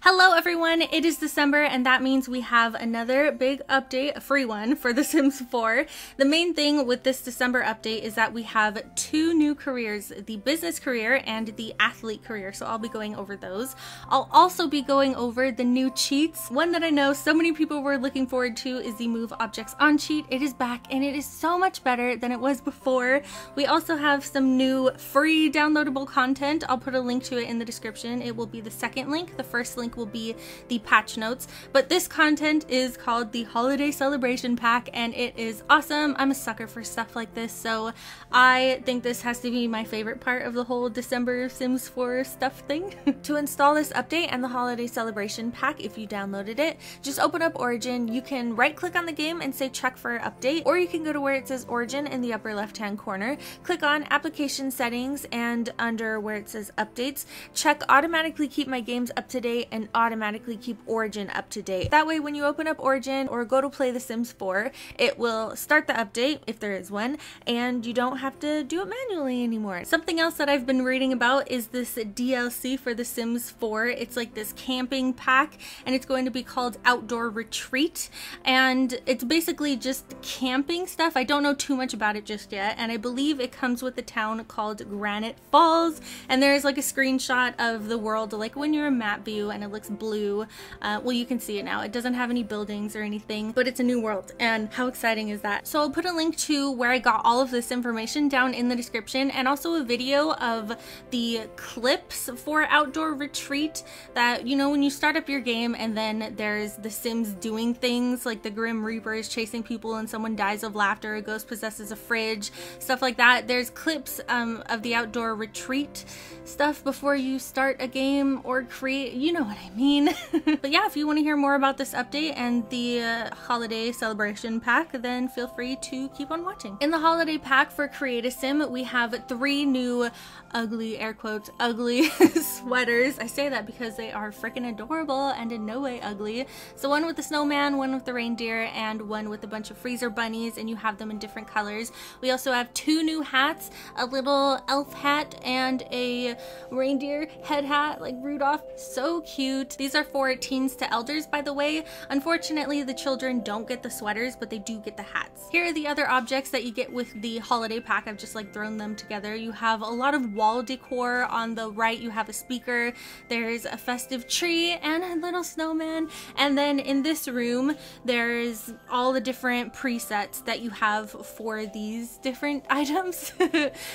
Hello everyone, it is December and that means we have another big update, a free one for The Sims 4. The main thing with this December update is that we have two new careers, the business career and the athlete career, so I'll be going over those. I'll also be going over the new cheats. One that I know so many people were looking forward to is the Move Objects On cheat. It is back and it is so much better than it was before. We also have some new free downloadable content. I'll put a link to it in the description. It will be the second link. The first link will be the patch notes, but this content is called the Holiday Celebration Pack and it is awesome. I'm a sucker for stuff like this, so I think this has to be my favorite part of the whole December Sims 4 stuff thing. To install this update and the Holiday Celebration Pack, if you downloaded it, just open up Origin. You can right click on the game and say check for update, or you can go to where it says Origin in the upper left hand corner, click on application settings, and under where it says updates, check automatically keep my games up to date and automatically keep Origin up to date. That way when you open up Origin or go to play The Sims 4, it will start the update, if there is one, and you don't have to do it manually anymore. Something else that I've been reading about is this DLC for The Sims 4. It's like this camping pack and it's going to be called Outdoor Retreat, and it's basically just camping stuff. I don't know too much about it just yet, and I believe it comes with a town called Granite Falls, and there's like a screenshot of the world like when you're in map view and it looks blue. Well, you can see it now. It doesn't have any buildings or anything, but it's a new world, and how exciting is that? So I'll put a link to where I got all of this information down in the description, and also a video of the clips for Outdoor Retreat that, you know, when you start up your game and then there's the Sims doing things like the Grim Reaper is chasing people and someone dies of laughter, a ghost possesses a fridge, stuff like that. There's clips of the Outdoor Retreat stuff before you start a game or create, you know what I mean. But yeah, if you want to hear more about this update and the holiday celebration pack, then feel free to keep on watching. In the holiday pack for Create a Sim, we have 3 new ugly, air quotes, ugly sweaters. I say that because they are freaking adorable and in no way ugly. So one with the snowman, one with the reindeer, and one with a bunch of freezer bunnies, and you have them in different colors. We also have 2 new hats, a little elf hat and a reindeer head hat like Rudolph. So cute. These are for teens to elders, by the way. Unfortunately, the children don't get the sweaters, but they do get the hats. Here are the other objects that you get with the holiday pack. I've just like thrown them together. You have a lot of wall decor. On the right, you have a speaker. There's a festive tree and a little snowman. And then in this room, there's all the different presets that you have for these different items.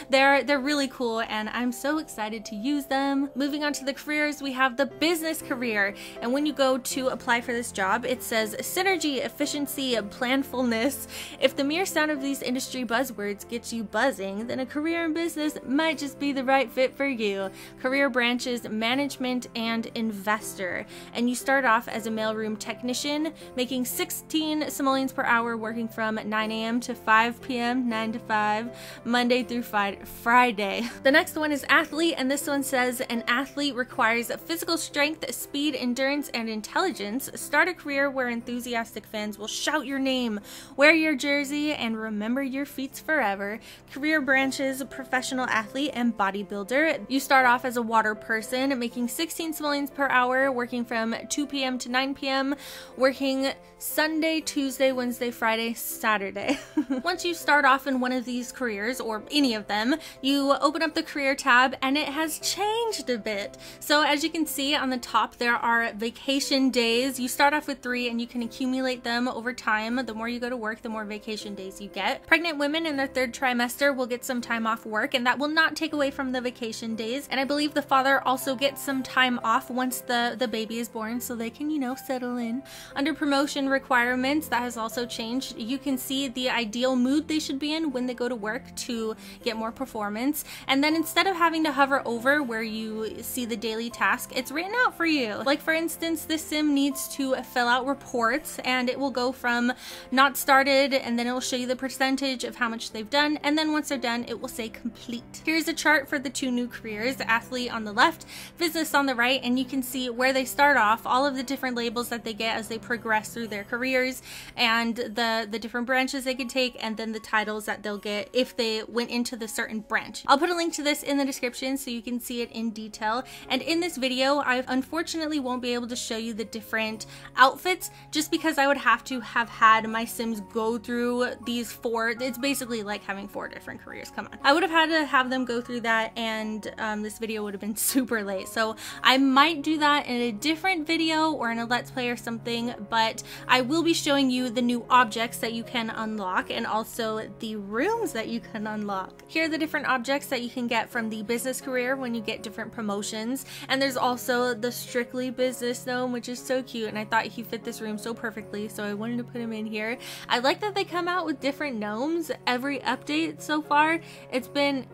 They're really cool, and I'm so excited to use them. Moving on to the careers, we have the business career, and when you go to apply for this job, it says synergy, efficiency, and planfulness. If the mere sound of these industry buzzwords gets you buzzing, then a career in business might just be the right fit for you. Career branches management and investor, and you start off as a mailroom technician making 16 simoleons per hour, working from 9 a.m. to 5 p.m. 9 to 5 Monday through Friday. The next one is athlete, and this one says an athlete requires physical strength, speed, endurance, and intelligence. Start a career where enthusiastic fans will shout your name, wear your jersey, and remember your feats forever. Career branches professional athlete and bodybuilder. You start off as a water person making 16 simoleons per hour, working from 2 p.m. to 9 p.m, working Sunday, Tuesday, Wednesday, Friday, Saturday. Once you start off in one of these careers, or any of them, you open up the career tab and it has changed a bit. So as you can see on the top, there are vacation days. You start off with 3 and you can accumulate them over time. The more you go to work, the more vacation days you get. Pregnant women in their 3rd trimester will get some time off work, and that will not take away from the vacation days. And I believe the father also gets some time off once the baby is born, so they can, you know, settle in. Under promotion requirements, that has also changed. You can see the ideal mood they should be in when they go to work to get more performance. And then instead of having to hover over where you see the daily task, it's written out for you. Like for instance, this sim needs to fill out reports, and it will go from not started, and then it will show you the percentage of how much they've done, and then once they're done, it will say complete. Here's a chart for the 2 new careers, athlete on the left, business on the right, and you can see where they start off, all of the different labels that they get as they progress through their careers, and the different branches they can take, and then the titles that they'll get if they went into the certain branch. I'll put a link to this in the description so you can see it in detail. And in this video, I've unfortunately unfortunately won't be able to show you the different outfits just because I would have to have had my Sims go through these 4. It's basically like having 4 different careers. Come on. I would have had to have them go through that, and this video would have been super late. So I might do that in a different video or in a Let's Play or something, but I will be showing you the new objects that you can unlock and also the rooms that you can unlock. Here are the different objects that you can get from the business career when you get different promotions. And there's also the Strictly Business Gnome, which is so cute, and I thought he fit this room so perfectly, so I wanted to put him in here. I like that they come out with different gnomes every update so far. It's been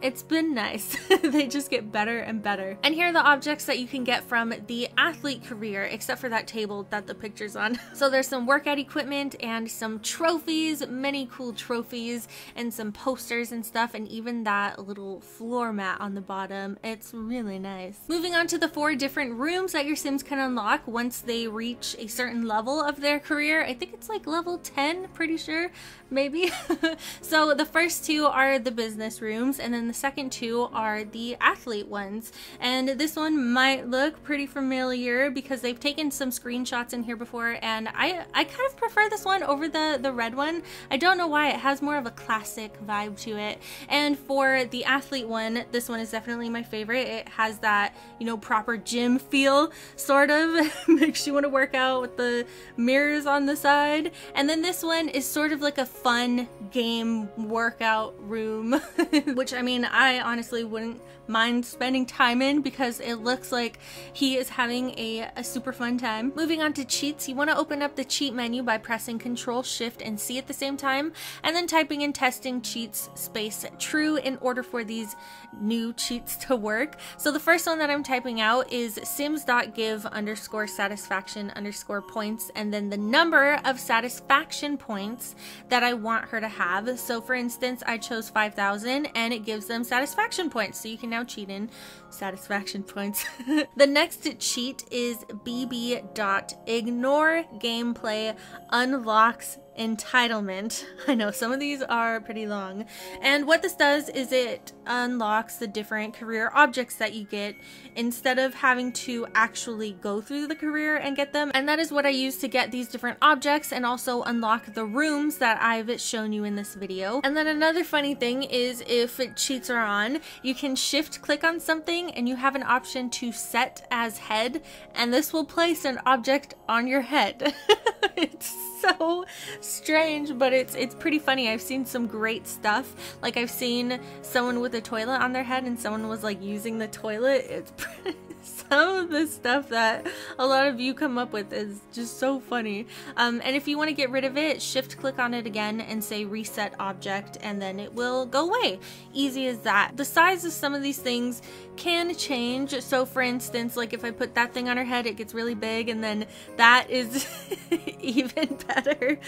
nice. They just get better and better. And here are the objects that you can get from the athlete career, except for that table that the picture's on. So there's some workout equipment and some trophies, many cool trophies, and some posters and stuff, and even that little floor mat on the bottom. It's really nice. Moving on to the 4 different rooms that your Sims can unlock once they reach a certain level of their career. I think it's like level 10, pretty sure, maybe. So the first 2 are the business rooms, and then the second 2 are the athlete ones. And this one might look pretty familiar because they've taken some screenshots in here before, and I kind of prefer this one over the red one. I don't know why. It has more of a classic vibe to it. And for the athlete one, this one is definitely my favorite. It has that, you know, proper gym feel, sort of. Makes you want to work out with the mirrors on the side. And then this one is sort of like a fun game workout room, which, I mean, I honestly wouldn't mind spending time in because it looks like he is having a super fun time. Moving on to cheats, you want to open up the cheat menu by pressing Control Shift and C at the same time, and then typing in testing cheats space true in order for these new cheats to work. So the first one that I'm typing out is sims.give_satisfaction_points, and then the number of satisfaction points that I want her to have. So for instance, I chose 5,000 and it gives them satisfaction points. So you can now cheat in satisfaction points. The next cheat is bb.ignoregameplayunlocksentitlement. I know some of these are pretty long. And what this does is it unlocks the different career objects that you get instead of having to actually go through the career and get them. And that is what I use to get these different objects and also unlock the rooms that I've shown you in this video. And then another funny thing is if cheats are on, you can shift click on something and you have an option to set as head, and this will place an object on your head. It's so strange, but it's pretty funny. I've seen some great stuff. Like I've seen someone with a toilet on their head and someone was like using the toilet. It's some of the stuff that a lot of you come up with is just so funny. And if you want to get rid of it, shift click on it again and say reset object, and then it will go away. Easy as that. The size of some of these things can change. So for instance, like if I put that thing on her head, it gets really big, and then that is even better.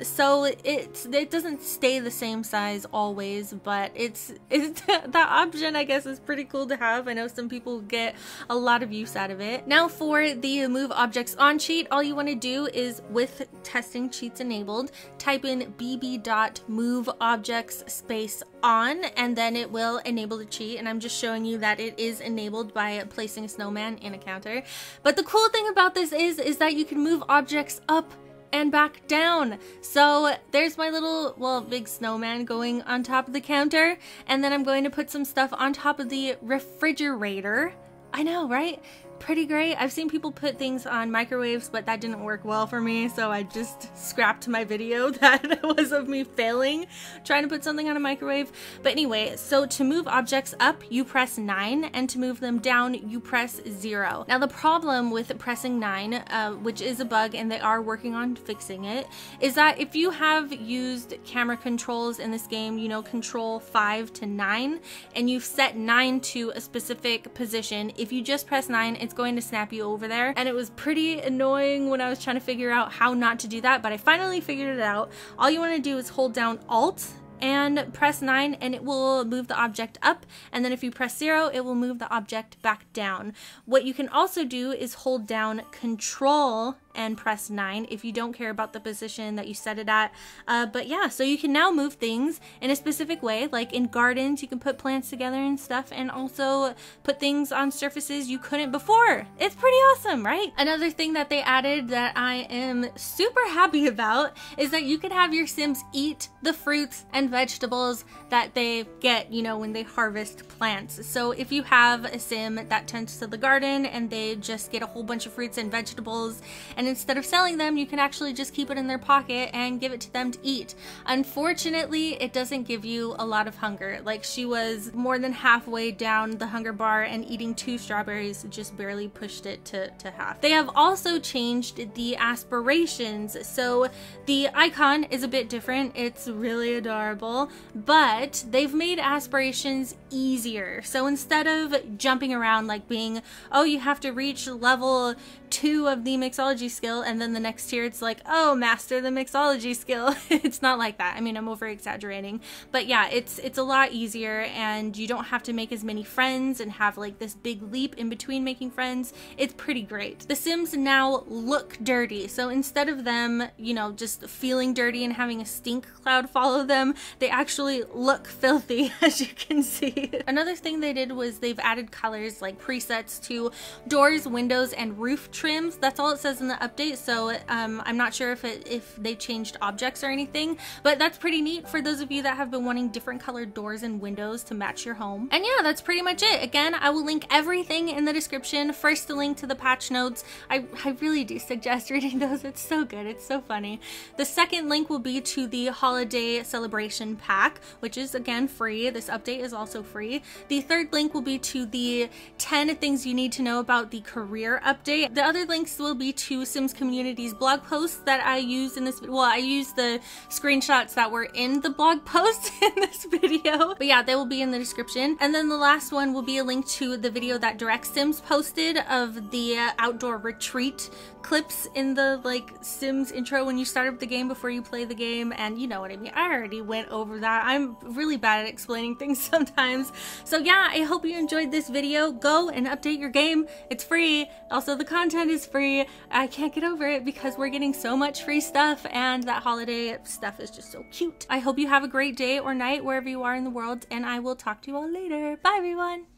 So it doesn't stay the same size always, but it's that option, I guess, is pretty cool to have. I know some people get a lot of use out of it. Now for the move objects on cheat, all you want to do is, with testing cheats enabled, type in bb.moveobjects space on, and then it will enable the cheat. And I'm just showing you that it is enabled by placing a snowman in a counter. But the cool thing about this is that you can move objects up and back down. So there's my little, well, big snowman going on top of the counter, and then I'm going to put some stuff on top of the refrigerator. I know, right? Pretty great. I've seen people put things on microwaves, but that didn't work well for me, so I just scrapped my video that was of me failing trying to put something on a microwave. But anyway, so to move objects up, you press 9, and to move them down, you press 0. Now the problem with pressing 9, which is a bug and they are working on fixing it, is that if you have used camera controls in this game, you know, control 5 to 9, and you've set 9 to a specific position, if you just press 9, it's going to snap you over there. And it was pretty annoying when I was trying to figure out how not to do that, but I finally figured it out. All you want to do is hold down Alt and press 9, and it will move the object up, and then if you press 0, it will move the object back down. What you can also do is hold down Control and press 9 if you don't care about the position that you set it at. But yeah, so you can now move things in a specific way, like in gardens you can put plants together and stuff, and also put things on surfaces you couldn't before. It's pretty awesome, right? Another thing that they added that I am super happy about is that you can have your Sims eat the fruits and vegetables that they get, you know, when they harvest plants. So if you have a Sim that tends to the garden and they just get a whole bunch of fruits and vegetables, and instead of selling them, you can actually just keep it in their pocket and give it to them to eat. Unfortunately, it doesn't give you a lot of hunger. Like, she was more than halfway down the hunger bar and eating 2 strawberries just barely pushed it to half. They have also changed the aspirations. So the icon is a bit different. It's really adorable, but they've made aspirations easier. So instead of jumping around like being, oh, you have to reach level 2 of the mixology skill, and then the next tier it's like, oh, master the mixology skill. It's not like that. I mean, I'm over exaggerating, but yeah, it's a lot easier, and you don't have to make as many friends and have like this big leap in between making friends. It's pretty great. The Sims now look dirty, so instead of them, you know, just feeling dirty and having a stink cloud follow them, they actually look filthy, as you can see. Another thing they did was they've added colors like presets to doors, windows, and roof trims. That's all it says in the update, so I'm not sure if they changed objects or anything, but that's pretty neat for those of you that have been wanting different colored doors and windows to match your home. And yeah, that's pretty much it. Again, I will link everything in the description. First, the link to the patch notes. I really do suggest reading those. It's so good. It's so funny. The second link will be to the holiday celebration pack, which is again free. This update is also free. The third link will be to the 10 things you need to know about the career update. The other links will be to Sims Community's blog posts that I used in this video. Well, I used the screenshots that were in the blog post in this video, but yeah, they will be in the description. And then the last one will be a link to the video that Direct Sims posted of the outdoor retreat clips in the like Sims intro when you start up the game before you play the game, and you know what I mean. I already went over that. I'm really bad at explaining things sometimes. So yeah, I hope you enjoyed this video. Go and update your game. It's free. Also, the content is free. I can't get over it because we're getting so much free stuff, and that holiday stuff is just so cute. I hope you have a great day or night wherever you are in the world, and I will talk to you all later. Bye everyone.